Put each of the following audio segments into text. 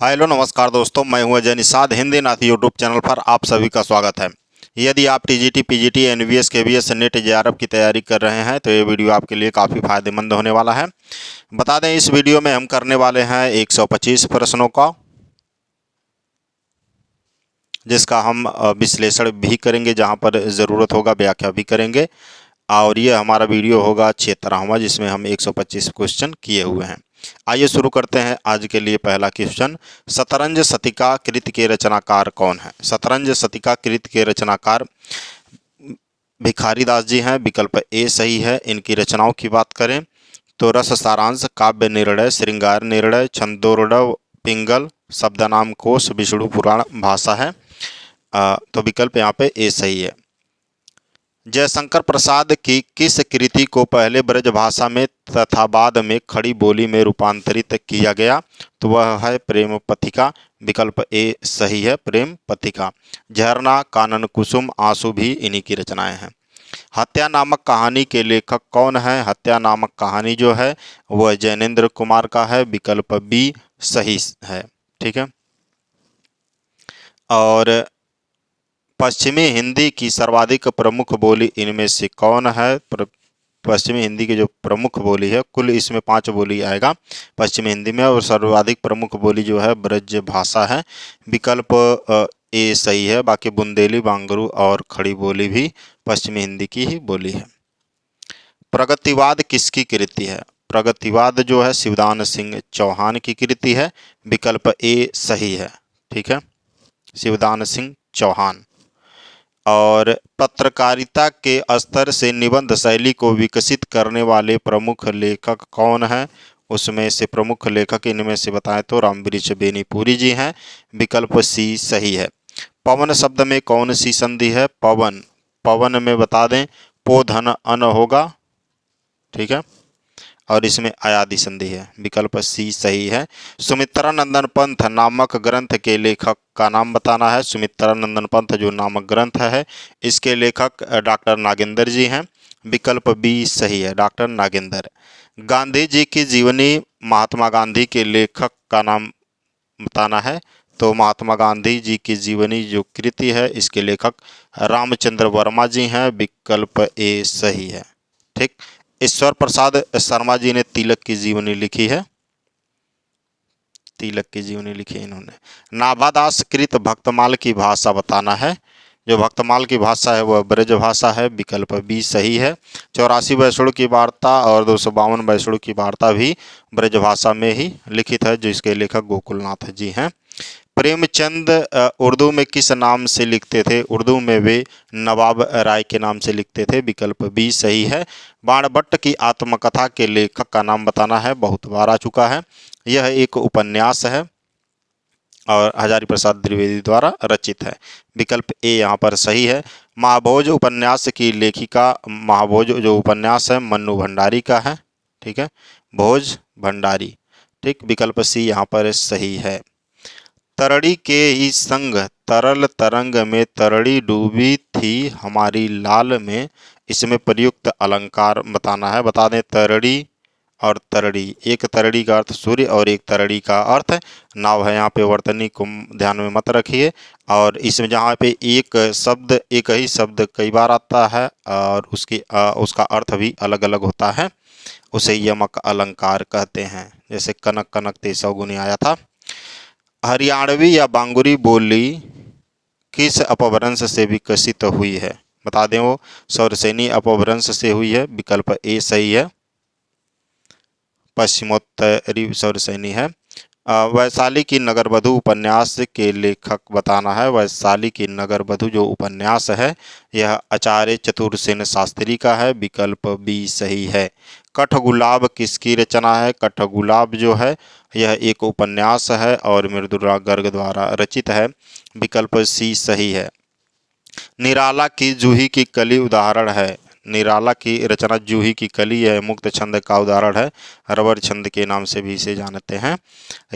Hello नमस्कार दोस्तों, मैं हूं अजय निषाद। हिंदी नाथ यूट्यूब चैनल पर आप सभी का स्वागत है। यदि आप TGT, PGT, NVS, KVS, NET, JRF की तैयारी कर रहे हैं तो ये वीडियो आपके लिए काफ़ी फायदेमंद होने वाला है। बता दें, इस वीडियो में हम करने वाले हैं 125 प्रश्नों का, जिसका हम विश्लेषण भी करेंगे, जहां पर ज़रूरत होगा व्याख्या भी करेंगे। और ये हमारा वीडियो होगा 76वां, जिसमें हम 125 क्वेश्चन किए हुए हैं। आइए शुरू करते हैं। आज के लिए पहला क्वेश्चन, शतरंज शतिका कृति के रचनाकार कौन है? शतरंज शतिका कृति के रचनाकार भिखारी दास जी हैं। विकल्प ए सही है। इनकी रचनाओं की बात करें तो रस सारांश, काव्य निर्णय, श्रृंगार निर्णय, छंदोर्णव, पिंगल, शब्दनाम कोश, विष्णु पुराण भाषा है। तो विकल्प यहाँ पे ए सही है। जयशंकर प्रसाद की किस कृति को पहले ब्रजभाषा में तथा बाद में खड़ी बोली में रूपांतरित किया गया? तो वह है प्रेम पथिका। विकल्प ए सही है, प्रेम पथिका। झरना, कानन कुसुम, आंसू भी इन्हीं की रचनाएं हैं। हत्या नामक कहानी के लेखक कौन है? हत्या नामक कहानी जो है वह जैनेन्द्र कुमार का है। विकल्प बी सही है। ठीक है। और पश्चिमी हिंदी की सर्वाधिक प्रमुख बोली इनमें से कौन है? पश्चिमी हिंदी की जो प्रमुख बोली है, कुल इसमें 5 बोली आएगा पश्चिमी हिंदी में, और सर्वाधिक प्रमुख बोली जो है ब्रज भाषा है। विकल्प ए सही है। बाकी बुंदेली, बांगरू और खड़ी बोली भी पश्चिमी हिंदी की ही बोली है। प्रगतिवाद किसकी कृति है? प्रगतिवाद जो है शिवदान सिंह चौहान की कृति है। विकल्प ए सही है। ठीक है, शिवदान सिंह चौहान। और पत्रकारिता के स्तर से निबंध शैली को विकसित करने वाले प्रमुख लेखक कौन है? उसमें से प्रमुख लेखक इनमें से बताएं तो रामवृक्ष बेनीपुरी जी हैं। विकल्प सी सही है। पवन शब्द में कौन सी संधि है? पवन, पवन में बता दें पो धन अन होगा। ठीक है, और इसमें अयादि संधि है। विकल्प सी सही है। सुमित्रानंदन पंथ नामक ग्रंथ के लेखक का नाम बताना है। सुमित्रानंदन पंथ जो नामक ग्रंथ है, इसके लेखक डॉक्टर नागेंद्र जी हैं। विकल्प बी सही है, डॉक्टर नागेंद्र। गांधी जी की जीवनी, महात्मा गांधी के लेखक का नाम बताना है। तो महात्मा गांधी जी की जीवनी जो कृति है, इसके लेखक रामचंद्र वर्मा जी हैं। विकल्प ए सही है। ठीक। ईश्वर प्रसाद शर्मा जी ने तिलक की जीवनी लिखी है। तिलक की जीवनी लिखी है इन्होंने। नाभादास कृत भक्तमाल की भाषा बताना है। जो भक्तमाल की भाषा है वह ब्रज भाषा है। विकल्प बी सही है। 84 वैष्णव की वार्ता और 252 वैष्णव की वार्ता भी ब्रज भाषा में ही लिखित है, जिसके लेखक गोकुलनाथ जी हैं। प्रेमचंद उर्दू में किस नाम से लिखते थे? उर्दू में वे नवाब राय के नाम से लिखते थे। विकल्प बी सही है। बाणभट्ट की आत्मकथा के लेखक का नाम बताना है। बहुत बार आ चुका है। यह एक उपन्यास है और हजारी प्रसाद द्विवेदी द्वारा रचित है। विकल्प ए यहाँ पर सही है। महाभोज उपन्यास की लेखिका, महाभोज जो उपन्यास है मन्नू भंडारी का है। ठीक है, भोज भंडारी। ठीक, विकल्प सी यहाँ पर सही है। तरड़ी के ही संग तरल तरंग में तरड़ी डूबी थी हमारी लाल में, इसमें प्रयुक्त अलंकार बताना है। बता दें तरड़ी और तरड़ी, एक तरड़ी का अर्थ सूर्य और एक तरड़ी का अर्थ नाव है। यहाँ पे वर्तनी को ध्यान में मत रखिए। और इसमें जहाँ पे एक शब्द, एक ही शब्द कई बार आता है और उसका अर्थ भी अलग अलग होता है, उसे यमक अलंकार कहते हैं। जैसे कनक कनक ते सौगुनी आया था। हरियाणवी या बांगुरी बोली किस अपभ्रंश से विकसित हुई है? बता दें वो सौरसेनी अपभ्रंश से हुई है। विकल्प ए सही है, पश्चिमोत्तरी सौरसेनी है। वैशाली की नगरवधु उपन्यास के लेखक बताना है। वैशाली की नगरवधु जो उपन्यास है यह आचार्य चतुरसेन शास्त्री का है। विकल्प बी सही है। कठगुलाब किसकी रचना है? कठगुलाब जो है यह एक उपन्यास है और मृदुला गर्ग द्वारा रचित है। विकल्प सी सही है। निराला की जूही की कली उदाहरण है। निराला की रचना जूही की कली है, मुक्त छंद का उदाहरण है। रबर छंद के नाम से भी इसे जानते हैं।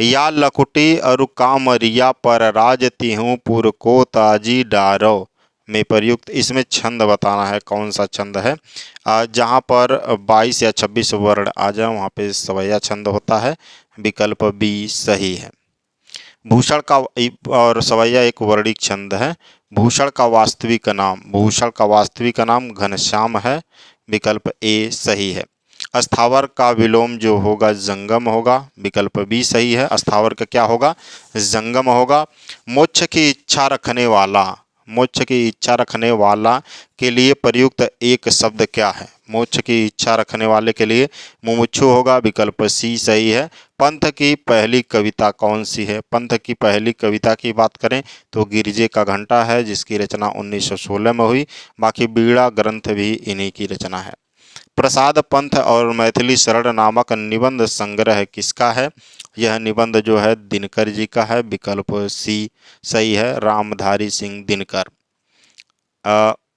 या लकुटी अरु कामरिया पर राज तिहूं पुर को ताजी डारो में प्रयुक्त, इसमें छंद बताना है। कौन सा छंद है? जहाँ पर 22 या 26 वर्ण आ जाए वहाँ पे सवैया छंद होता है। विकल्प बी सही है। भूषण का और सवैया एक वर्णिक छंद है। भूषण का वास्तविक नाम, भूषण का वास्तविक नाम घनश्याम है, विकल्प ए सही है। अस्थावर का विलोम जो होगा जंगम होगा, विकल्प बी सही है। अस्थावर का क्या होगा, जंगम होगा। मोक्ष की इच्छा रखने वाला, मोक्ष की इच्छा रखने वाला के लिए प्रयुक्त एक शब्द क्या है, मोक्ष की इच्छा रखने वाले के लिए मुमुक्षु होगा, विकल्प सी सही है। पंथ की पहली कविता कौन सी है, पंथ की पहली कविता की बात करें तो गिरजे का घंटा है, जिसकी रचना 1916 में हुई। बाकी बीड़ा ग्रंथ भी इन्हीं की रचना है। प्रसाद पंथ और मैथिली शरण नामक निबंध संग्रह किसका है, यह निबंध जो है दिनकर जी का है, विकल्प सी सही है, रामधारी सिंह दिनकर।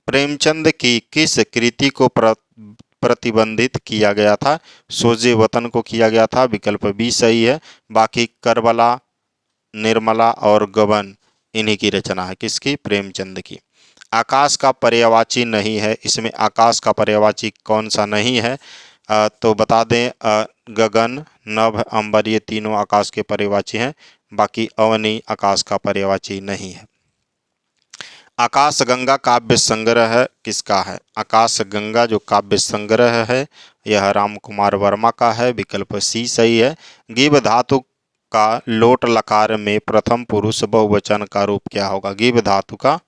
प्रेमचंद की किस कृति को प्रतिबंधित किया गया था, सोजे वतन को किया गया था, विकल्प बी सही है। बाकी करबला, निर्मला और गबन इन्हीं की रचना है, किसकी, प्रेमचंद की। आकाश का पर्यायवाची नहीं है, इसमें आकाश का पर्यायवाची कौन सा नहीं है, तो बता दें गगन, नभ, अंबर ये तीनों आकाश के पर्यायवाची हैं। बाकी अवनी आकाश का पर्यायवाची नहीं है। आकाश गंगा काव्य संग्रह किसका है, आकाश गंगा जो काव्य संग्रह है यह राम कुमार वर्मा का है, विकल्प सी सही है। गिब धातु का लोट लकार में प्रथम पुरुष बहुवचन का रूप क्या होगा, गिब धातु का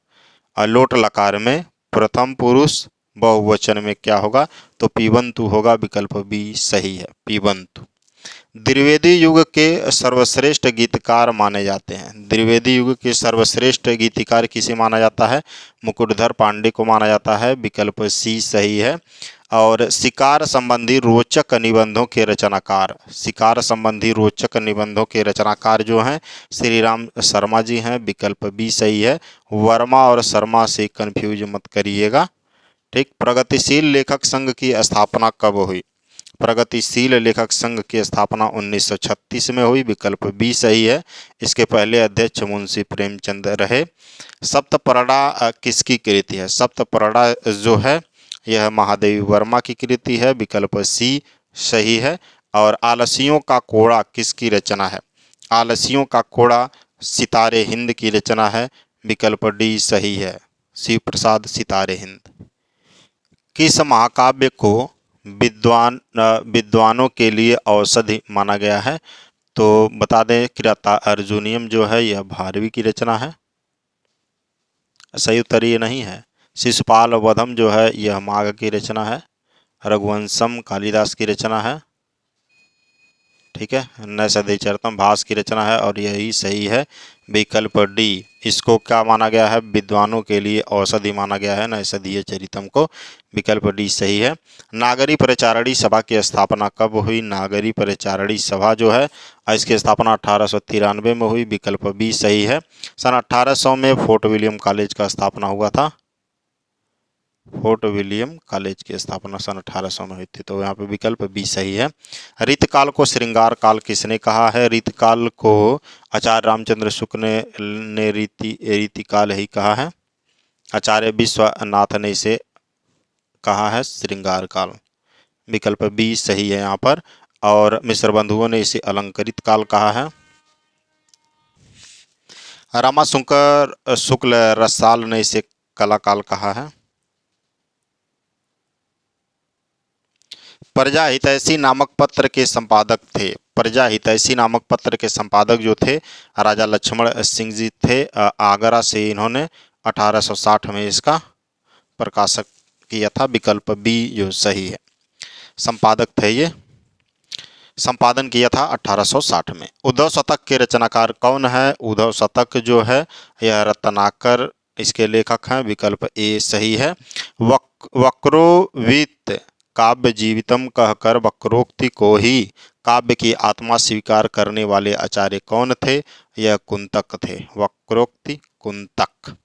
लोट लकार में प्रथम पुरुष बहुवचन में क्या होगा, तो पीबंतु होगा, विकल्प बी सही है, पीबंतु। द्विवेदी युग के सर्वश्रेष्ठ गीतकार माने जाते हैं, द्विवेदी युग के सर्वश्रेष्ठ गीतकार किसे माना जाता है, मुकुटधर पांडे को माना जाता है, विकल्प सी सही है। और शिकार संबंधी रोचक निबंधों के रचनाकार, शिकार संबंधी रोचक निबंधों के रचनाकार जो हैं श्री राम शर्मा जी हैं, विकल्प बी सही है। वर्मा और शर्मा से कंफ्यूज मत करिएगा, ठीक। प्रगतिशील लेखक संघ की स्थापना कब हुई, प्रगतिशील लेखक संघ की स्थापना 1936 में हुई, विकल्प बी सही है। इसके पहले अध्यक्ष मुंशी प्रेमचंद रहे। सप्तपरड़ा किसकी कृति है, सप्तपरड़ा जो है यह महादेवी वर्मा की कृति है, विकल्प सी सही है। और आलसियों का कोड़ा किसकी रचना है, आलसियों का कोड़ा सितारे हिंद की रचना है, विकल्प डी सही है, शिव प्रसाद सितारे हिंद। किस महाकाव्य को विद्वानों के लिए औषधि माना गया है, तो बता दें किराता अर्जुनियम जो है यह भारवी की रचना है, सही उत्तर ये नहीं है। शिशुपाल वधम जो है यह माघ की रचना है, रघुवंशम कालिदास की रचना है, ठीक है। नैषधीय चरितम भास की रचना है और यही सही है, विकल्प डी। इसको क्या माना गया है, विद्वानों के लिए औषधि माना गया है नैषधीय चरितम को, विकल्प डी सही है। नागरी परिचारणी सभा की स्थापना कब हुई, नागरी परिचारणी सभा जो है इसकी स्थापना 1893 में हुई, विकल्प बी सही है। सन 1800 में फोर्ट विलियम कॉलेज का स्थापना हुआ था, फोर्ट विलियम कॉलेज की स्थापना सन 1800 में हुई थी, तो यहाँ पे विकल्प बी सही है। रीतकाल को श्रृंगार काल किसने कहा है, रीतकाल को आचार्य रामचंद्र शुक्ल ने रीतिकाल ही कहा है, आचार्य विश्वनाथ ने इसे कहा है श्रृंगार काल, विकल्प बी सही है यहाँ पर। और मिश्र बंधुओं ने इसे अलंकृत काल कहा है। रामाशंकर शुक्ल रसाल ने इसे कला काल कहा है। प्रजा हितैषी नामक पत्र के संपादक थे, प्रजा हितैषी नामक पत्र के संपादक जो थे राजा लक्ष्मण सिंह जी थे, आगरा से इन्होंने 1860 में इसका प्रकाशक किया था, विकल्प बी जो सही है, संपादक थे ये, संपादन किया था 1860 में। उद्धव शतक के रचनाकार कौन है, उद्धव शतक जो है यह रत्नाकर इसके लेखक हैं, विकल्प ए सही है। वक्रोवित काव्य जीवितम कहकर वक्रोक्ति को ही काव्य की आत्मा स्वीकार करने वाले आचार्य कौन थे, यह कुंतक थे, वक्रोक्ति कुंतक।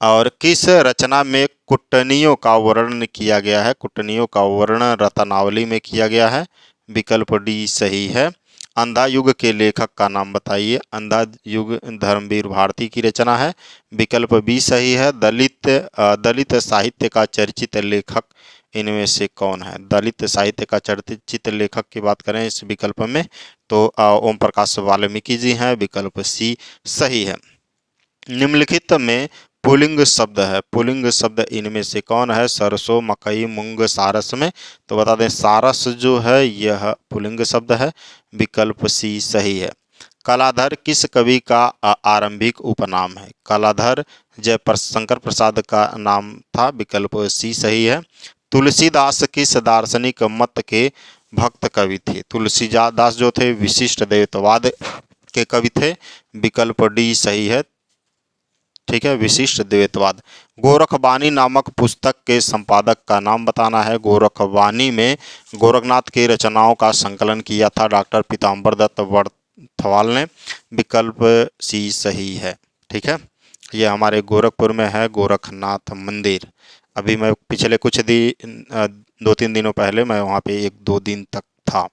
और किस रचना में कुटनियों का वर्णन किया गया है, कुटनियों का वर्णन रत्नावली में किया गया है, विकल्प डी सही है। अंधा युग के लेखक का नाम बताइए, अंधा युग धर्मवीर भारती की रचना है, विकल्प बी सही है। दलित साहित्य का चर्चित लेखक इनमें से कौन है? दलित साहित्य का चर्चित लेखक की बात करें इस विकल्प में तो ओम प्रकाश वाल्मीकि जी हैं, विकल्प सी सही है। निम्नलिखित में पुल्लिंग शब्द है, पुल्लिंग शब्द इनमें से कौन है? सरसों, मकई, मूंग, सारस में। तो बता दें सारस जो है यह पुल्लिंग शब्द है, विकल्प सी सही है। कलाधर किस कवि का आरंभिक उपनाम है? कलाधर शंकर प्रसाद का नाम था, विकल्प सी सही है। तुलसीदास किस दार्शनिक मत के भक्त कवि थे? तुलसीदास जो थे विशिष्ट द्वैतवाद के कवि थे, विकल्प डी सही है। ठीक है, विशिष्ट द्वैतवाद। गोरखवाणी नामक पुस्तक के संपादक का नाम बताना है। गोरखवाणी में गोरखनाथ की रचनाओं का संकलन किया था डॉक्टर पीताम्बर दत्त बड़थवाल ने, विकल्प सी सही है। ठीक है, ये हमारे गोरखपुर में है गोरखनाथ मंदिर। अभी मैं पिछले कुछ 2-3 दिनों पहले मैं वहाँ पे 1-2 दिन तक था,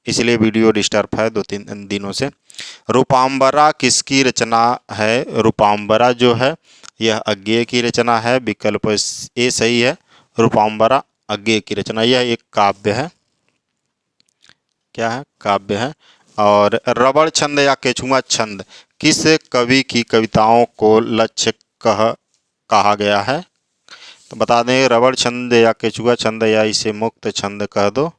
इसलिए वीडियो डिस्टर्ब है 2-3 दिनों से। रूपाम्बरा किसकी रचना है? रूपाम्बरा जो है यह अज्ञेय की रचना है, विकल्प ए सही है। रूपाम्बरा अज्ञेय की रचना, यह एक काव्य है। क्या है? काव्य है। और रबड़ छंद या केचुआ छंद किस कवि की कविताओं को लक्ष्य कहा गया है? तो बता दें रबड़ छंद या केचुआ छंद या इसे मुक्त छंद कह दो।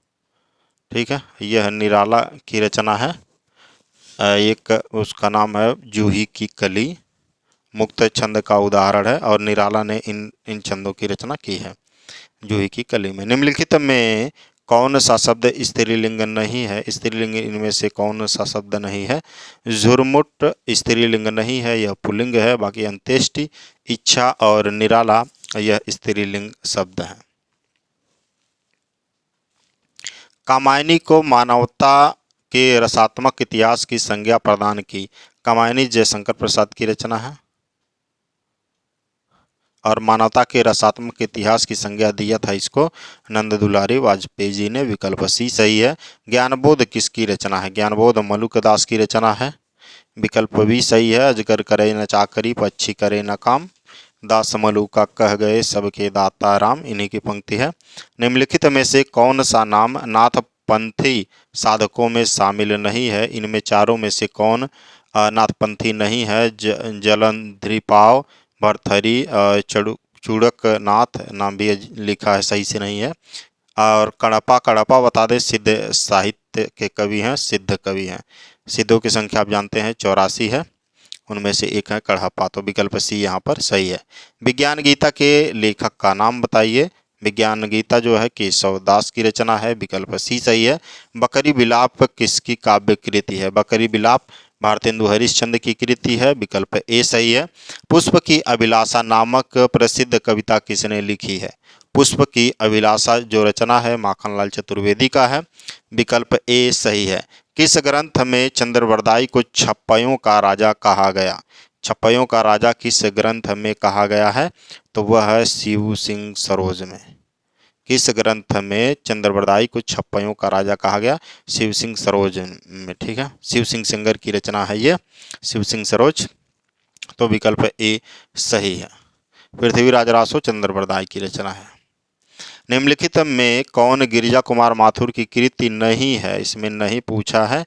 ठीक है, यह निराला की रचना है। एक उसका नाम है जूही की कली, मुक्त छंद का उदाहरण है और निराला ने इन छंदों की रचना की है जूही की कली में। निम्नलिखित में कौन सा शब्द स्त्रीलिंग नहीं है? स्त्रीलिंग इनमें से कौन सा शब्द नहीं है? झुरमुट स्त्रीलिंग नहीं है, यह पुल्लिंग है। बाकी अंत्येष्टि, इच्छा और निराला यह स्त्रीलिंग शब्द है। कामायनी को मानवता के रसात्मक इतिहास की संज्ञा प्रदान की। कामायनी जयशंकर प्रसाद की रचना है और मानवता के रसात्मक इतिहास की संज्ञा दिया था इसको नंद दुलारी वाजपेयी जी ने, विकल्प सी सही है। ज्ञानबोध किसकी रचना है? ज्ञानबोध मलुकदास की रचना है, विकल्प भी सही है। अजगर करे न चाकरी, पक्षी करे न काम, दास मलुका कह गए सबके दाता राम, इन्हीं की पंक्ति है। निम्नलिखित में से कौन सा नाम नाथपंथी साधकों में शामिल नहीं है? इनमें चारों में से कौन नाथपंथी नहीं है? जलंधरीपाव, भरथरी, चूड़कनाथ नाम भी लिखा है, सही से नहीं है। और कड़पा, कड़पा बता दें सिद्ध साहित्य के कवि हैं, सिद्ध कवि हैं। सिद्धों की संख्या आप जानते हैं 84 है, उनमें से एक है कड़हप्पा, तो विकल्प सी यहाँ पर सही है। विज्ञान गीता के लेखक का नाम बताइए। विज्ञान गीता जो है केशव दास की रचना है, विकल्प सी सही है। बकरी बिलाप किसकी काव्य कृति है? बकरी बिलाप भारतेंदु हरिश्चंद्र की कृति है, विकल्प ए सही है। पुष्प की अभिलाषा नामक प्रसिद्ध कविता किसने लिखी है? पुष्प की अभिलाषा जो रचना है माखनलाल चतुर्वेदी का है, विकल्प ए सही है। किस ग्रंथ में चंद्रवरदाई को छप्पयों का राजा कहा गया? छप्पयों का राजा किस ग्रंथ में कहा गया है? तो वह है शिव सिंह सरोज में। किस ग्रंथ में चंद्रवरदाई को छप्पयों का राजा कहा गया? शिव सिंह सरोज में। ठीक है, शिव सिंह सेंगर की रचना है ये, शिव सिंह सरोज, तो विकल्प ए सही है। पृथ्वीराज रासो चंद्रवरदाई की रचना है। निम्नलिखित में कौन गिरिजा कुमार माथुर की कृति नहीं है? इसमें नहीं पूछा है।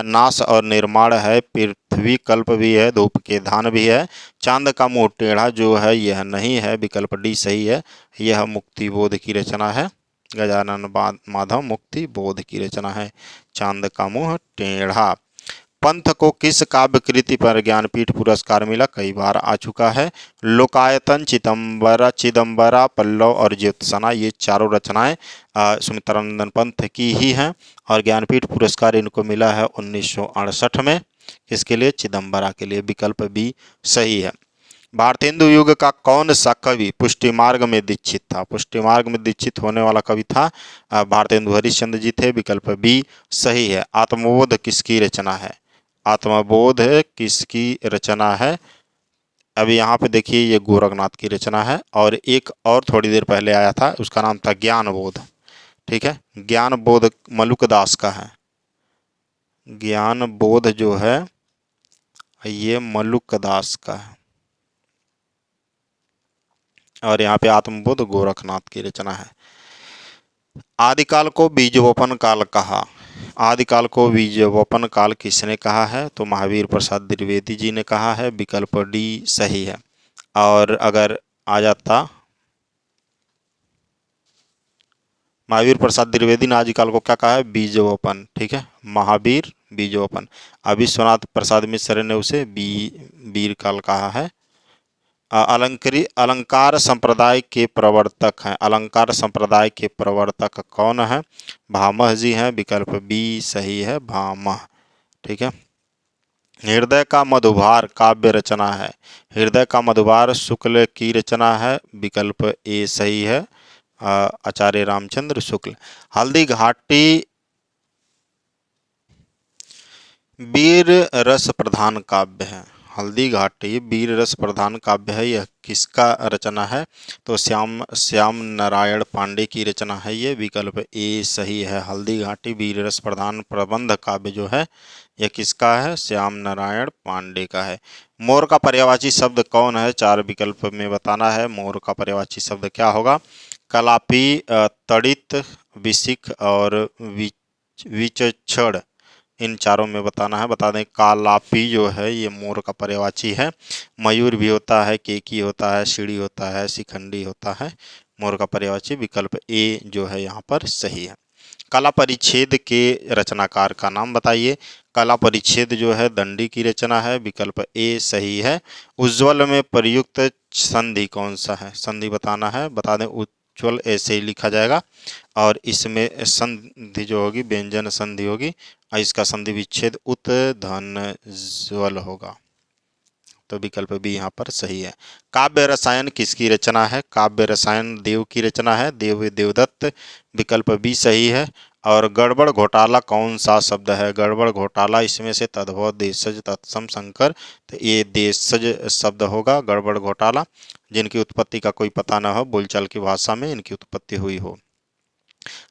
नाश और निर्माण है, पृथ्वी कल्प भी है, धूप के धान भी है, चांद का मुंह टेढ़ा जो है यह नहीं है, विकल्प डी सही है। यह मुक्तिबोध की रचना है, गजानन माधव मुक्तिबोध की रचना है, चांद का मुंह टेढ़ा। पंथ को किस काव्य कृति पर ज्ञानपीठ पुरस्कार मिला? कई बार आ चुका है। लोकायतन, चिदम्बरा, पल्लव और ज्योत्सना, ये चारों रचनाएं सुमित्रानंद पंथ की ही हैं और ज्ञानपीठ पुरस्कार इनको मिला है 1968 में। किसके लिए? चिदम्बरा के लिए, विकल्प बी सही है। भारतेंदु युग का कौन सा कवि पुष्टिमार्ग में दीक्षित था? पुष्टिमार्ग में दीक्षित होने वाला कवि था भारतेंदु हरिश्चंद्र जी थे, विकल्प बी सही है। आत्मबोध किसकी रचना है? आत्मबोध किसकी रचना है? अभी यहाँ पे देखिए ये गोरखनाथ की रचना है और एक और थोड़ी देर पहले आया था उसका नाम था ज्ञानबोध। ठीक है, ज्ञानबोध मलुकदास का है। ज्ञानबोध जो है ये मलुकदास का है और यहाँ पे आत्मबोध गोरखनाथ की रचना है। आदिकाल को बीजवपन काल कहा। आदिकाल को बीजवपन काल किसने कहा है? तो महावीर प्रसाद द्विवेदी जी ने कहा है। विकल्प डी सही है। और अगर आ जाता, महावीर प्रसाद द्विवेदी ने आदिकाल को क्या कहा है? बीजवपन। ठीक है, महावीर बीजवपन। विश्वनाथ प्रसाद मिश्र ने उसे वीर काल कहा है। अलंकार संप्रदाय के प्रवर्तक हैं। अलंकार संप्रदाय के प्रवर्तक कौन है? भामह जी हैं। विकल्प बी सही है, भामह। ठीक है। हृदय का मधुभार काव्य रचना है। हृदय का मधुभार शुक्ल की रचना है। विकल्प ए सही है, आचार्य रामचंद्र शुक्ल। हल्दी घाटी वीर रस प्रधान काव्य है। हल्दी घाटी वीर रस प्रधान काव्य है। यह किसका रचना है? तो श्याम नारायण पांडे की रचना है ये। विकल्प ए सही है, हल्दी घाटी वीर रस प्रधान प्रबंध काव्य जो है यह किसका है? श्याम नारायण पांडे का है। मोर का पर्यायवाची शब्द कौन है? 4 विकल्प में बताना है। मोर का पर्यायवाची शब्द क्या होगा? कलापी, तड़ित, विशिख और विचक्षण। इन चारों में बताना है। बता दें, कालापी जो है ये मोर का पर्यायवाची है। मयूर भी होता है, केकी होता है, सीढ़ी होता है, शिखंडी होता है। मोर का पर्यायवाची विकल्प ए जो है यहाँ पर सही है। कला परिच्छेद के रचनाकार का नाम बताइए। कला परिच्छेद जो है दंडी की रचना है। विकल्प ए सही है। उज्ज्वल में प्रयुक्त संधि कौन सा है? संधि बताना है। बता दें, उज्ज्वल ऐसे ही लिखा जाएगा और इसमें संधि जो होगी व्यंजन संधि होगी और इसका संधि विच्छेद उत धन ज्वल होगा। तो विकल्प बी यहाँ पर सही है। काव्य रसायन किसकी रचना है? काव्य रसायन देव की रचना है, देवदत्त। विकल्प बी सही है। और गड़बड़ घोटाला कौन सा शब्द है? गड़बड़ घोटाला, इसमें से तद्भव, देशज, तत्सम, संकर। तो ये देशज शब्द होगा, गड़बड़ घोटाला, जिनकी उत्पत्ति का कोई पता न हो, बोलचाल की भाषा में इनकी उत्पत्ति हुई हो।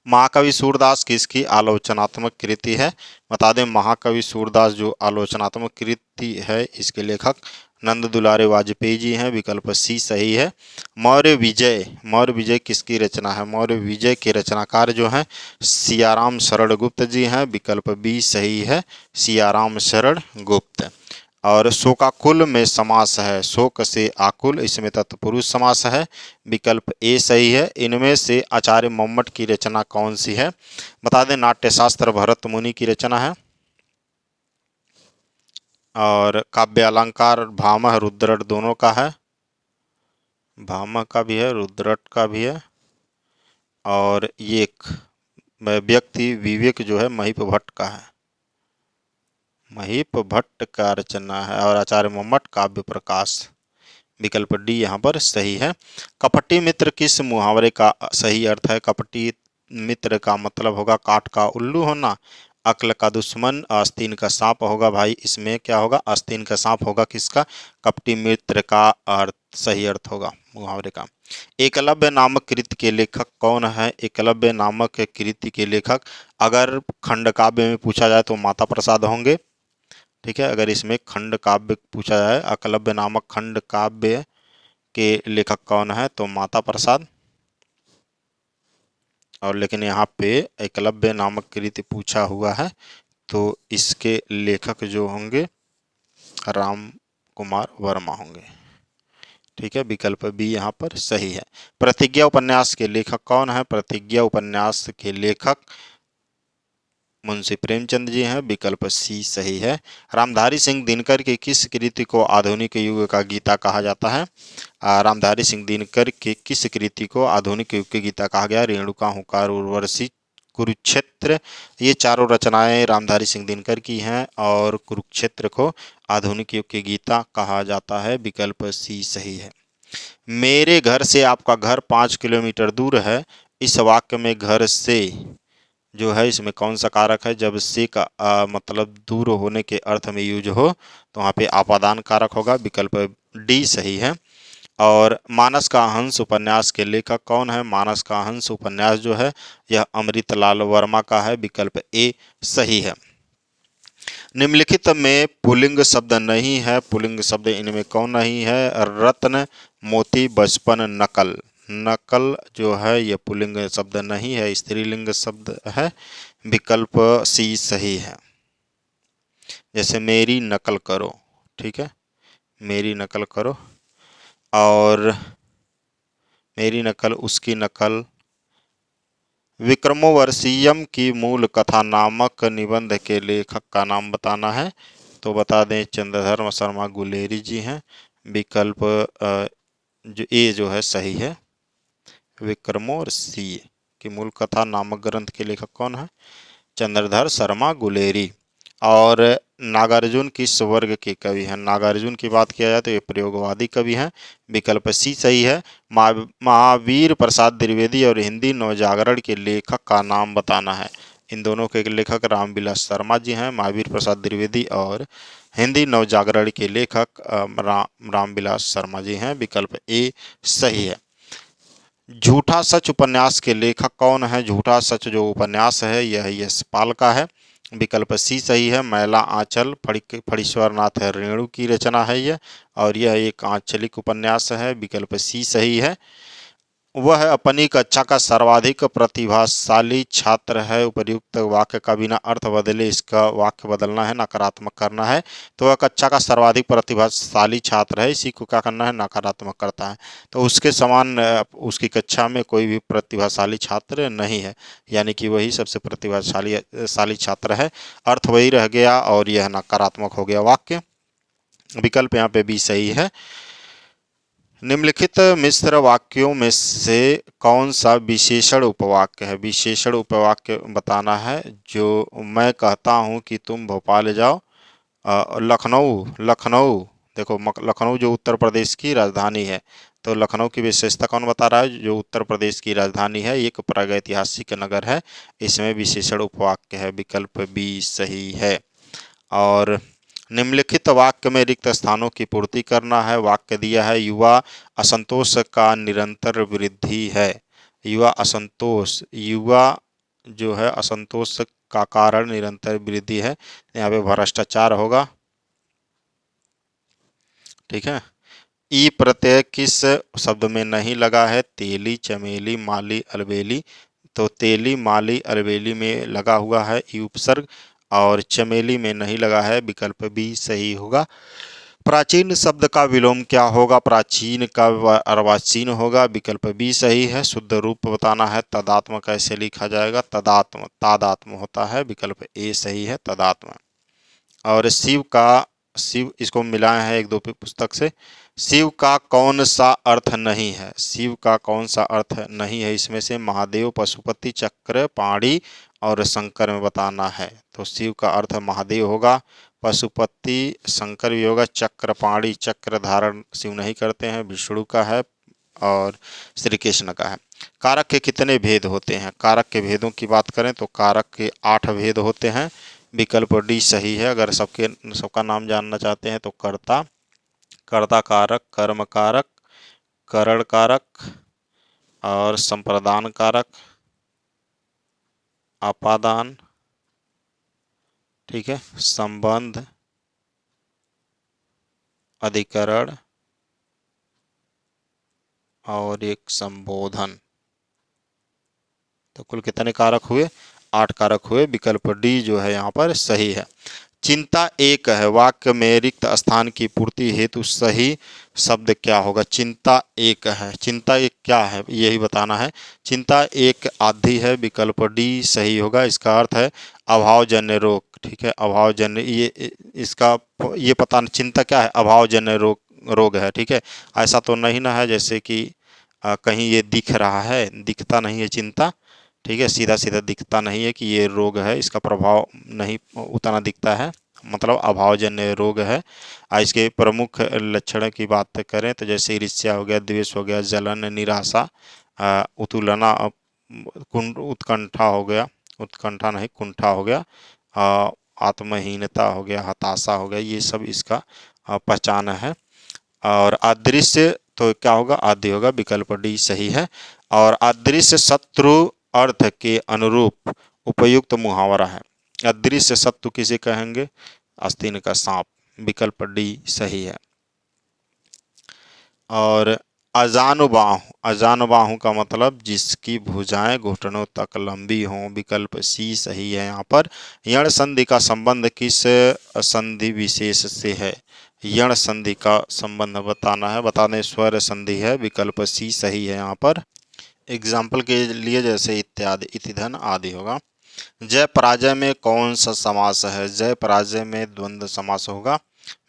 महाकवि सूरदास किसकी आलोचनात्मक कृति है? बता दें, महाकवि सूरदास जो आलोचनात्मक कृति है इसके लेखक नंद दुलारे वाजपेयी जी हैं। विकल्प सी सही है। मौर्य विजय किसकी रचना है? मौर्य विजय के रचनाकार जो हैं सियाराम शरण गुप्त जी हैं। विकल्प बी सही है, सियाराम शरण गुप्त। और शोकाकुल में समास है, शोक से आकुल, इसमें तत्पुरुष समास है। विकल्प ए सही है। इनमें से आचार्य मम्मट की रचना कौन सी है? बता दें, नाट्यशास्त्र भरत मुनि की रचना है। और काव्य अलंकार भामह रुद्रट दोनों का है। भामह का भी है, रुद्रट का भी है। और ये एक व्यक्ति विवेक जो है महिप भट्ट का है। महिप भट्ट का रचना है। और आचार्य मम्मट काव्य प्रकाश। विकल्प डी यहाँ पर सही है। कपटी मित्र किस मुहावरे का सही अर्थ है? कपटी मित्र का मतलब होगा काठ का उल्लू होना, अक्ल का दुश्मन, आस्तीन का सांप होगा। भाई इसमें क्या होगा? आस्तीन का सांप होगा किसका? कपटी मित्र का अर्थ सही अर्थ होगा मुहावरे का। एकलव्य नामक कृति के लेखक कौन है? एकलव्य नामक कृति के लेखक अगर खंड काव्य में पूछा जाए तो माता प्रसाद होंगे। ठीक है, अगर इसमें खंड काव्य पूछा जाए, एकलव्य नामक खंड काव्य के लेखक कौन है, तो माता प्रसाद। और लेकिन यहाँ पे एकलव्य नामक कृति पूछा हुआ है तो इसके लेखक जो होंगे राम कुमार वर्मा होंगे। ठीक है, विकल्प बी यहाँ पर सही है। प्रतिज्ञा उपन्यास के लेखक कौन है? प्रतिज्ञा उपन्यास के लेखक मुंशी प्रेमचंद जी हैं। विकल्प सी सही है। रामधारी सिंह दिनकर की किस कृति को आधुनिक युग का गीता कहा जाता है? रामधारी सिंह दिनकर के किस कृति को आधुनिक युग की गीता कहा गया? रेणुका, हुंकार, उर्वशी, कुरुक्षेत्र। ये चारों रचनाएं रामधारी सिंह दिनकर की हैं और कुरुक्षेत्र को आधुनिक युग की गीता कहा जाता है। विकल्प सी सही है। मेरे घर से आपका घर 5 किलोमीटर दूर है। इस वाक्य में घर से जो है इसमें कौन सा कारक है? जब से का मतलब दूर होने के अर्थ में यूज हो तो वहाँ पे आपादान कारक होगा। विकल्प डी सही है। और मानस का हंस उपन्यास के लेखक कौन है? मानस का हंस उपन्यास जो है यह अमृतलाल वर्मा का है। विकल्प ए सही है। निम्नलिखित में पुल्लिंग शब्द नहीं है। पुल्लिंग शब्द इनमें कौन नहीं है? रत्न, मोती, बचपन, नकल। नकल जो है ये पुल्लिंग शब्द नहीं है, स्त्रीलिंग शब्द है। विकल्प सी सही है। जैसे मेरी नकल करो, ठीक है, मेरी नकल करो, और मेरी नकल, उसकी नकल। विक्रमोर्वशीयम की मूल कथा नामक निबंध के लेखक का नाम बताना है। तो बता दें चंद्रधर शर्मा गुलेरी जी हैं। विकल्प जो ए जो है सही है। विक्रमोर्वशीय की मूल कथा नामक ग्रंथ के लेखक कौन है? चंद्रधर शर्मा गुलेरी। और नागार्जुन किस वर्ग के कवि हैं? नागार्जुन की बात किया जाए तो ये प्रयोगवादी कवि हैं। विकल्प सी सही है। महावीर प्रसाद द्विवेदी और हिंदी नवजागरण के लेखक का नाम बताना है। इन दोनों के लेखक रामविलास शर्मा जी हैं, महावीर प्रसाद द्विवेदी, और हिंदी नवजागरण के लेखक रामविलास शर्मा जी हैं। विकल्प ए सही है। झूठा सच उपन्यास के लेखक कौन है? झूठा सच जो उपन्यास है यह यशपाल का है। विकल्प सी सही है। मैला आंचल फणीश्वर नाथ रेणु की रचना है यह, और यह एक आंचलिक उपन्यास है। विकल्प सी सही है। वह अपनी कक्षा का सर्वाधिक प्रतिभाशाली छात्र है। उपर्युक्त वाक्य का बिना अर्थ बदले इसका वाक्य बदलना है, नकारात्मक करना है। तो वह कक्षा का सर्वाधिक प्रतिभाशाली छात्र है, इसी को क्या करना है? नकारात्मक करता है। तो उसके समान उसकी कक्षा में कोई भी प्रतिभाशाली छात्र नहीं है, यानी कि वही सबसे प्रतिभाशाली छात्र है। अर्थ वही रह गया और यह नकारात्मक हो गया वाक्य। विकल्प यहाँ पे भी सही है। निम्नलिखित मिश्र वाक्यों में से कौन सा विशेषण उपवाक्य है? विशेषण उपवाक्य बताना है। जो मैं कहता हूँ कि तुम भोपाल जाओ, लखनऊ देखो, लखनऊ जो उत्तर प्रदेश की राजधानी है, तो लखनऊ की विशेषता कौन बता रहा है? जो उत्तर प्रदेश की राजधानी है, एक प्रागैतिहासिक नगर है, इसमें विशेषण उपवाक्य है। विकल्प बी सही है। और निम्नलिखित वाक्य में रिक्त स्थानों की पूर्ति करना है। वाक्य दिया है, युवा असंतोष का निरंतर वृद्धि है। युवा जो है असंतोष का कारण निरंतर वृद्धि है। यहाँ पे भ्रष्टाचार होगा, ठीक है। ई प्रत्यय किस शब्द में नहीं लगा है? तेली, चमेली, माली, अलबेली। तो तेली, माली, अलबेली में लगा हुआ है ई उपसर्ग, और चमेली में नहीं लगा है। विकल्प बी सही होगा। प्राचीन शब्द का विलोम क्या होगा? प्राचीन का अर्वाचीन होगा। विकल्प बी सही है। शुद्ध रूप बताना है। तदात्म कैसे लिखा जाएगा? तादात्म होता है। विकल्प ए सही है, तदात्म। और शिव इसको मिलाए हैं एक दो पुस्तक से। शिव का कौन सा अर्थ नहीं है? शिव का कौन सा अर्थ नहीं है इसमें से? महादेव, पशुपति, चक्र, पाणी और शंकर में बताना है। तो शिव का अर्थ महादेव होगा, पशुपति शंकर भी होगा, चक्र पाणी, चक्र धारण शिव नहीं करते हैं, विष्णु का है, और श्री कृष्ण का है। कारक के कितने भेद होते हैं? कारक के भेदों की बात करें तो कारक के 8 भेद होते हैं। विकल्प डी सही है। अगर सबका नाम जानना चाहते हैं तो कर्ता, कर्ता कारक, कर्म कारक, करण कारक और संप्रदान कारक, अपादान, ठीक है, संबंध, अधिकरण और एक संबोधन। तो कुल कितने कारक हुए? 8 कारक हुए। विकल्प डी जो है यहाँ पर सही है। चिंता एक है। वाक्य में रिक्त स्थान की पूर्ति हेतु सही शब्द क्या होगा? चिंता एक है। चिंता एक क्या है यही बताना है। चिंता एक आदि है। विकल्प डी सही होगा। इसका अर्थ है अभावजन्य रोग, ठीक है। अभावजन्य ये पता नहीं चिंता क्या है? अभावजन्य रोग है, ठीक है। ऐसा तो नहीं ना है जैसे कि कहीं ये दिख रहा है, दिखता नहीं है चिंता, ठीक है। सीधा सीधा दिखता नहीं है कि ये रोग है, इसका प्रभाव नहीं उतना दिखता है, मतलब अभावजन्य रोग है। इसके प्रमुख लक्षण की बात करें तो जैसे ईर्ष्या हो गया, द्वेष हो गया, जलन, निराशा, उत्तुलना, उत्कंठा हो गया, उत्कंठा नहीं कुंठा हो गया, आत्महीनता हो गया, हताशा हो गया, ये सब इसका पहचान है। और अदृश्य तो क्या होगा? आदि होगा। विकल्प डी सही है। और अदृश्य शत्रु अर्थ के अनुरूप उपयुक्त मुहावरा है। अदृश्य शत्रु किसे कहेंगे? आस्तीन का सांप। विकल्प डी सही है। और अजानुबाहु, अजानुबाहु का मतलब जिसकी भुजाएं घुटनों तक लंबी हों। विकल्प सी सही है यहाँ पर। यण संधि का संबंध किस संधि विशेष से है? यण संधि का संबंध बताना है, बता दें स्वर संधि है। विकल्प सी सही है यहाँ पर। एग्जाम्पल के लिए जैसे इत्यादि, इति धन आदि होगा। जय पराजय में कौन सा समास है? जय पराजय में द्वंद्व समास होगा।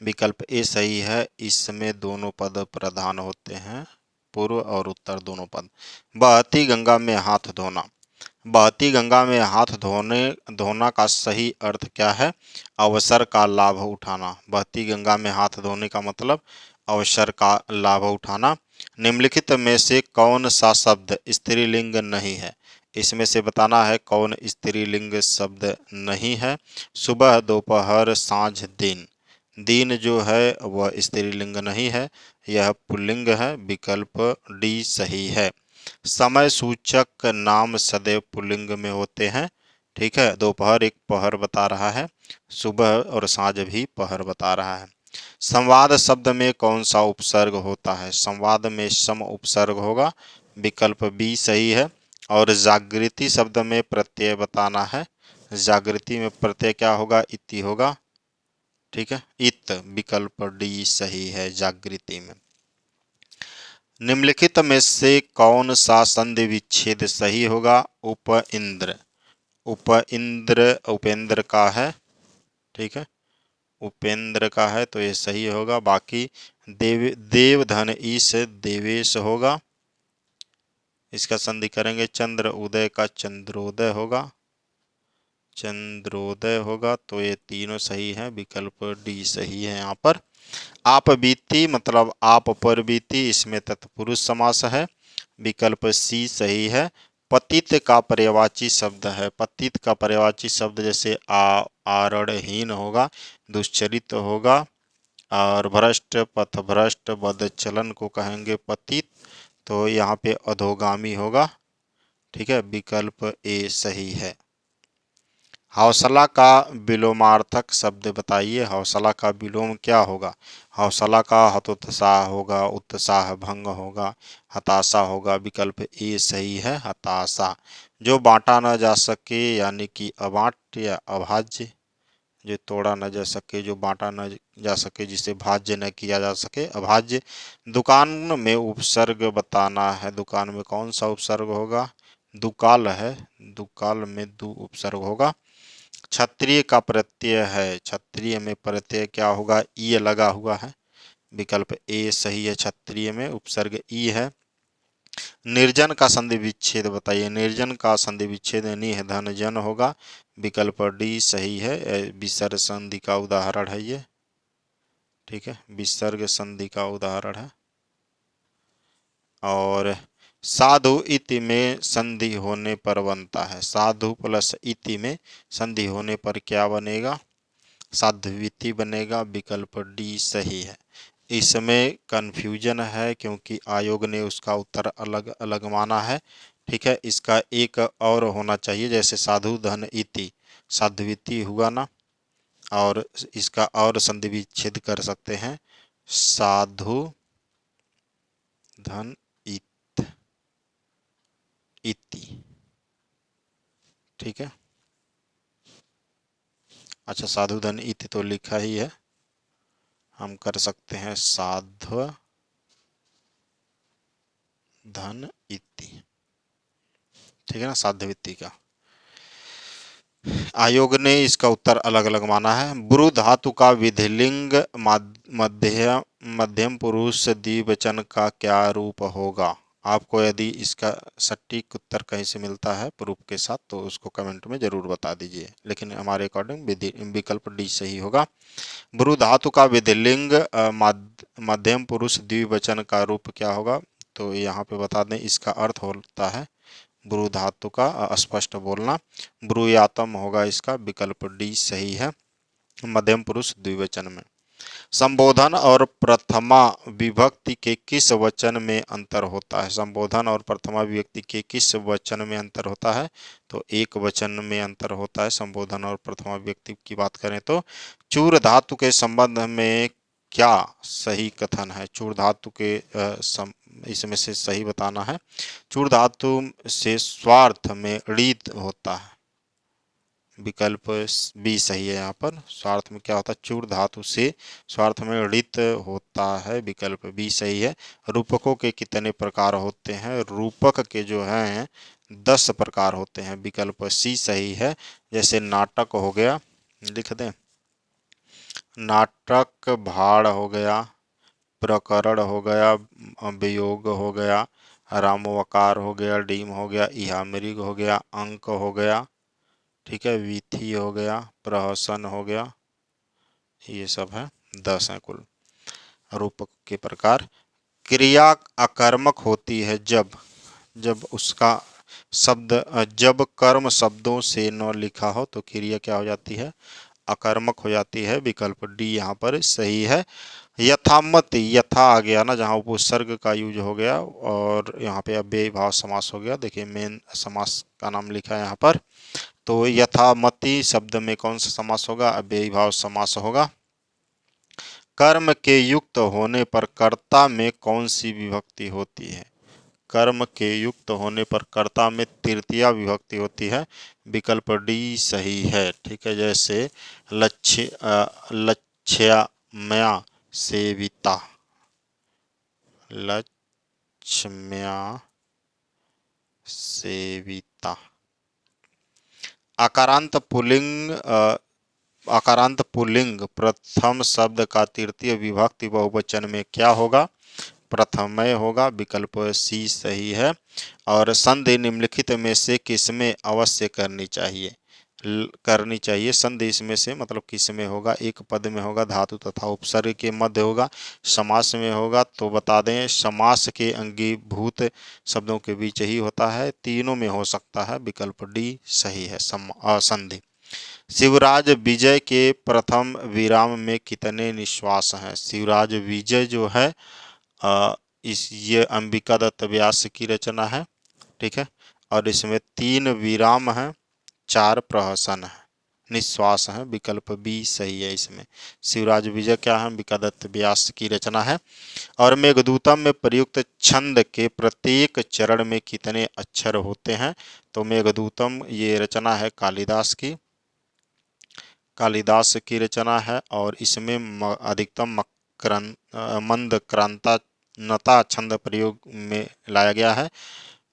विकल्प ए सही है, इसमें दोनों पद प्रधान होते हैं, पूर्व और उत्तर दोनों पद। बहती गंगा में हाथ धोना, बहती गंगा में हाथ धोना का सही अर्थ क्या है? अवसर का लाभ उठाना। बहती गंगा में हाथ धोने का मतलब अवसर का लाभ उठाना। निम्नलिखित में से कौन सा शब्द स्त्रीलिंग नहीं है? इसमें से बताना है कौन स्त्रीलिंग शब्द नहीं है। सुबह, दोपहर, साँझ, दिन। दिन जो है वह स्त्रीलिंग नहीं है, यह पुल्लिंग है। विकल्प डी सही है। समय सूचक नाम सदैव पुल्लिंग में होते हैं। ठीक है, दोपहर एक पहर बता रहा है, सुबह और साँझ भी पहर बता रहा है। संवाद शब्द में कौन सा उपसर्ग होता है? संवाद में सम उपसर्ग होगा। विकल्प बी सही है। और जागृति शब्द में प्रत्यय बताना है। जागृति में प्रत्यय क्या होगा? इति होगा। ठीक है, इत। विकल्प डी सही है जागृति में। निम्नलिखित में से कौन सा संधि विच्छेद सही होगा? उप इंद्र, उप इंद्र उपेंद्र का है। ठीक है, उपेंद्र का है तो ये सही होगा। बाकी देव धन ईश देवेश होगा। इसका संधि करेंगे चंद्र उदय का चंद्रोदय होगा, चंद्रोदय होगा। तो ये तीनों सही है। विकल्प डी सही है यहाँ पर। आप बीती मतलब आप पर बीती, इसमें तत्पुरुष समास है। विकल्प सी सही है। पतित का पर्यायवाची शब्द है। पतित का पर्यायवाची शब्द जैसे आरणहीन होगा, दुश्चरित होगा, और भ्रष्ट, पथभ्रष्ट, बदचलन को कहेंगे पतित। तो यहाँ पे अधोगामी होगा। ठीक है, विकल्प ए सही है। हौसला का विलोमार्थक शब्द बताइए। हौसला का विलोम क्या होगा? हौसला का हतोत्साह होगा, उत्साह भंग होगा, हताशा होगा। विकल्प ए सही है, हताशा। जो बांटा न जा सके यानी कि अबांट या अभाज्य, जो तोड़ा न जा सके, जो बांटा न जा सके, जिसे भाज्य न किया जा सके, अभाज्य। दुकान में उपसर्ग बताना है। दुकान में कौन सा उपसर्ग होगा? दुकाल है, दुकाल में दु उपसर्ग होगा। क्षत्रिय का प्रत्यय है। क्षत्रिय में प्रत्यय क्या होगा? ई लगा हुआ है। विकल्प ए सही है, क्षत्रिय में उपसर्ग ई है। निर्जन का संधि विच्छेद बताइए। निर्जन का संधि विच्छेद निह धन जन होगा। विकल्प डी सही है। विसर्ग संधि का उदाहरण है ये। ठीक है, विसर्ग संधि का उदाहरण है। और साधु इति में संधि होने पर बनता है। साधु प्लस इति में संधि होने पर क्या बनेगा? साध्विति बनेगा। विकल्प डी सही है। इसमें कन्फ्यूजन है क्योंकि आयोग ने उसका उत्तर अलग अलग माना है। ठीक है, इसका एक और होना चाहिए, जैसे साधु धन इति, साध्विति हुआ ना, और इसका और संधि विच्छेद कर सकते हैं, साधु धन इति। ठीक है, अच्छा साधु धन इति तो लिखा ही है, हम कर सकते हैं साधु धन इति। ठीक है ना, साध्यवित्ति का। आयोग ने इसका उत्तर अलग अलग माना है। ब्रू धातु का विधिलिंग मध्यम पुरुष द्विवचन का क्या रूप होगा? आपको यदि इसका सटीक उत्तर कहीं से मिलता है प्रूफ के साथ तो उसको कमेंट में जरूर बता दीजिए, लेकिन हमारे अकॉर्डिंग विकल्प डी सही होगा। ब्रू धातु का विधिलिंग मध्यम पुरुष द्विवचन का रूप क्या होगा? तो यहाँ पे बता दें, इसका अर्थ होता है ब्रू धातु का अस्पष्ट बोलना, ब्रूयातम होगा इसका। विकल्प डी सही है, मध्यम पुरुष द्विवचन में। संबोधन और प्रथमा विभक्ति के किस वचन में अंतर होता है? संबोधन और प्रथमा विभक्ति के किस वचन में अंतर होता है? तो एक वचन में अंतर होता है। संबोधन और प्रथमा विभक्ति की बात करें तो चूर धातु के संबंध में क्या सही कथन है? चूर धातु के इसमें से सही बताना है। चूड़ धातु से स्वार्थ में ऋत होता है, विकल्प बी सही है। यहाँ पर स्वार्थ में क्या होता है, चूड़ धातु से स्वार्थ में ऋत होता है, विकल्प बी सही है। रूपकों के कितने प्रकार होते हैं, रूपक के जो हैं 10 प्रकार होते हैं, विकल्प सी सही है। जैसे नाटक हो गया, लिख दें, नाटक, भाड़ हो गया, प्रकरण हो गया, वियोग हो गया, रामवकार हो गया, डीम हो गया, इहामृग हो गया, अंक हो गया, ठीक है, वीथी हो गया, प्रहसन हो गया, ये सब है, 10 हैं कुल रूपक के प्रकार। क्रिया अकर्मक होती है जब जब उसका शब्द जब कर्म शब्दों से न लिखा हो तो क्रिया क्या हो जाती है, अकर्मक हो जाती है, विकल्प डी यहाँ पर सही है। यथामत, यथा आ गया ना, जहाँ उपसर्ग का यूज हो गया और यहाँ पे अव्ययी भाव समास हो गया। देखिए मेन समास का नाम लिखा है यहाँ पर, तो यथामति शब्द में कौन सा समास होगा, अव्ययी भाव समास होगा। कर्म के युक्त होने पर कर्ता में कौन सी विभक्ति होती है, कर्म के युक्त होने पर कर्ता में तृतीया विभक्ति होती है, विकल्प डी सही है। ठीक है, जैसे लक्ष्म्या सेविता, लक्ष्म्या सेविता। आकारांत पुल्लिंग आकारांत पुल्लिंग प्रथम शब्द का तृतीय विभक्ति बहुवचन में क्या होगा, प्रथमय होगा, विकल्प सी सही है। और संधि निम्नलिखित में से किसमें अवश्य करनी चाहिए, करनी चाहिए संधि इसमें से मतलब किसमें होगा, एक पद में होगा, धातु तथा उपसर्ग के मध्य होगा, समास में होगा। तो बता दें समास के अंगीभूत शब्दों के बीच ही होता है, तीनों में हो सकता है, विकल्प डी सही है संधि। शिवराज विजय के प्रथम विराम में कितने निश्वास हैं, शिवराज विजय जो है ये अंबिका दत्त व्यास की रचना है, ठीक है, और इसमें 3 विराम हैं, 4 प्रहसन है, निश्वास है, विकल्प बी सही है। इसमें शिवराज विजय क्या है, अंबिका दत्त व्यास की रचना है। और मेघदूतम में प्रयुक्त छंद के प्रत्येक चरण में कितने अक्षर होते हैं, तो मेघदूतम ये रचना है कालिदास की रचना है और इसमें अधिकतम मंद क्रांता छंद प्रयोग में लाया गया है,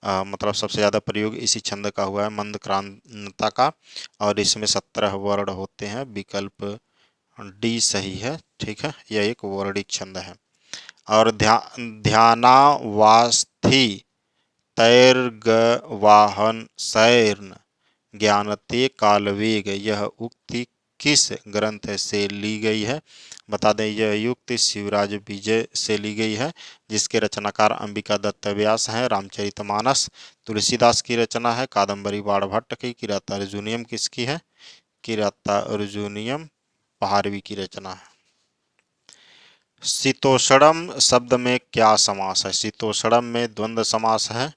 मतलब सबसे ज़्यादा प्रयोग इसी छंद का हुआ है, मंद क्रांता का, और इसमें 17 वर्ण होते हैं, विकल्प डी सही है। ठीक है, यह एक वर्णिक छंद है। और ध्यानावास्थि तैर्गवाहन सैर्न ज्ञानते कालवेग, यह उक्ति किस ग्रंथ से ली गई है, बता दें यह युक्ति शिवराज विजय से ली गई है, जिसके रचनाकार अंबिका दत्त व्यास हैं। रामचरितमानस तुलसीदास की रचना है। कादम्बरी बाणभट्ट की। किराता अर्जुनियम किसकी है, किराता अर्जुनियम पहाड़वी की रचना है। शीतोषणम शब्द में क्या समास है, शीतोषणम में द्वंद्व समास है,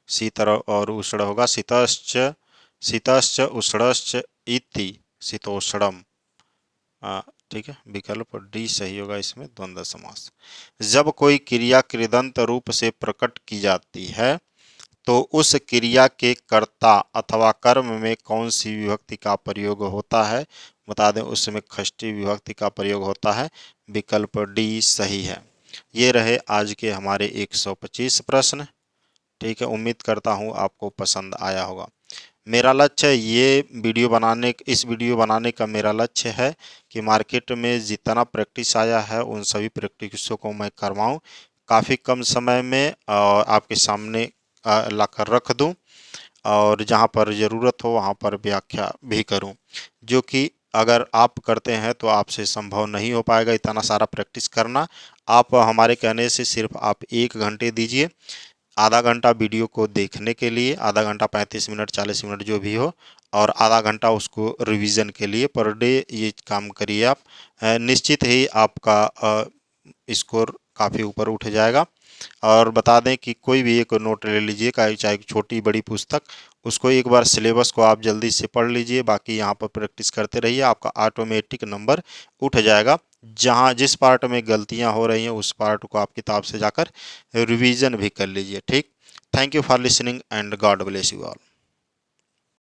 शीतर और उष्ण होगा, शीतश्च उष्णश्च इति शीतोष्णम, ठीक है, विकल्प डी सही होगा, इसमें द्वंद्व समास। जब कोई क्रिया कृदंत रूप से प्रकट की जाती है तो उस क्रिया के कर्ता अथवा कर्म में कौन सी विभक्ति का प्रयोग होता है, बता दें उसमें षष्ठी विभक्ति का प्रयोग होता है, विकल्प डी सही है। ये रहे आज के हमारे 125 प्रश्न। ठीक है, उम्मीद करता हूँ आपको पसंद आया होगा। मेरा लक्ष्य इस वीडियो बनाने का मेरा लक्ष्य है कि मार्केट में जितना प्रैक्टिस आया है उन सभी प्रैक्टिसों को मैं करवाऊं काफ़ी कम समय में और आपके सामने लाकर रख दूं, और जहां पर ज़रूरत हो वहां पर व्याख्या भी करूं, जो कि अगर आप करते हैं तो आपसे संभव नहीं हो पाएगा इतना सारा प्रैक्टिस करना। आप हमारे कहने से सिर्फ आप 1 घंटे दीजिए, आधा घंटा वीडियो को देखने के लिए, आधा घंटा 35 मिनट 40 मिनट जो भी हो, और आधा घंटा उसको रिवीजन के लिए पर डे ये काम करिए आप, निश्चित ही आपका स्कोर काफ़ी ऊपर उठ जाएगा। और बता दें कि कोई भी एक नोट ले लीजिए, चाहे छोटी बड़ी पुस्तक, उसको एक बार सिलेबस को आप जल्दी से पढ़ लीजिए, बाकी यहाँ पर प्रैक्टिस करते रहिए, आपका ऑटोमेटिक नंबर उठ जाएगा। जहाँ जिस पार्ट में गलतियाँ हो रही हैं उस पार्ट को आप किताब से जाकर रिवीजन भी कर लीजिए। ठीक, thank you for listening and God bless you all.